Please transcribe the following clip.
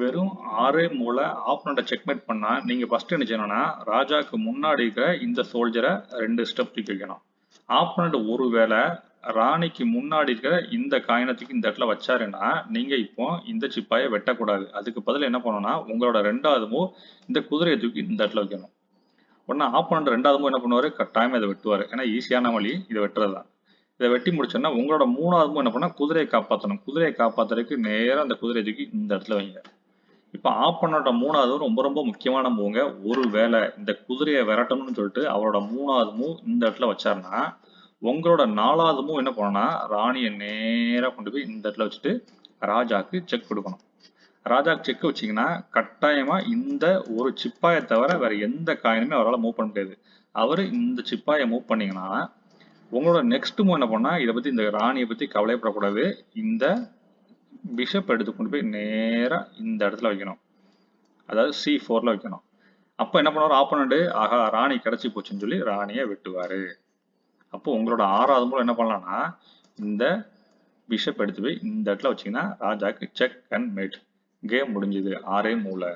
வெறும் 6 மூளை ஆப்பனண்ட்டை செக்மேட் பண்ணா நீங்க ஃபர்ஸ்ட் என்ன செய்யணும்னா ராஜாக்கு முன்னாடி இருக்கிற இந்த சோல்ஜரை 2 ஸ்டெப் தூக்கி வைக்கணும். ஆப்பனண்ட் ஒருவேளை ராணிக்கு முன்னாடி இருக்கிற இந்த காயினத்துக்கு இந்த இடத்துல வச்சாருன்னா நீங்க இப்போ இந்த சிப்பாயை வெட்டக்கூடாது. அதுக்கு பதில் என்ன பண்ணணும்னா உங்களோட 2வது மூவ் இந்த குதிரையை தூக்கி இந்த இடத்துல வைக்கணும். உடனே ஆப்பனண்ட் 2வது மூவ் என்ன பண்ணுவாரு, கட்டாயமா இதை வெட்டுவாரு. ஏன்னா ஈஸியான வழி இதை வெட்டுறது தான். இதை வெட்டி முடிச்சோன்னா உங்களோட 3வது மூவ் என்ன பண்ணா குதிரையை காப்பாற்றணும். குதிரையை காப்பாத்துறதுக்கு நேரம் அந்த குதிரையை தூக்கி இந்த இடத்துல வைங்க. இப்போ ஆப்பனோட 3வது ரொம்ப ரொம்ப முக்கியமான மூவுங்க. ஒருவேளை இந்த குதிரையை விரட்டணும்னு சொல்லிட்டு அவரோட 3வது மூவ் இந்த இடத்துல வச்சாருன்னா உங்களோட 4வது மூவ் என்ன பண்ணணும்னா ராணியை நேராக கொண்டு போய் இந்த இடத்துல வச்சுட்டு ராஜாக்கு செக் கொடுக்கணும். ராஜாக்கு செக் வச்சிங்கன்னா கட்டாயமாக இந்த ஒரு சிப்பாயை தவிர வேற எந்த காயினுமே அவரால் மூவ் பண்ண முடியாது. அவர் இந்த சிப்பாயை மூவ் பண்ணீங்கன்னா உங்களோட நெக்ஸ்ட் மூவ் என்ன பண்ணா இதை பற்றி இந்த ராணியை பற்றி கவலைப்படக்கூடாது. இந்த பிஷப் எடுத்து கொண்டு போய் நேராக இந்த இடத்துல வைக்கணும். அதாவது C4ல வைக்கணும். அப்போ என்ன பண்ணுவார் ஆப்போனண்ட், ஆகா ராணி கிடைச்சி போச்சுன்னு சொல்லி ராணியை வெட்டுவார். அப்போ உங்களோட 6வது மூலம் என்ன பண்ணலாம்னா இந்த பிஷப் எடுத்து போய் இந்த இடத்துல வச்சிங்கன்னா ராஜாக்கு செக் அண்ட் மேட். கேம் முடிஞ்சுது 6 மூலை.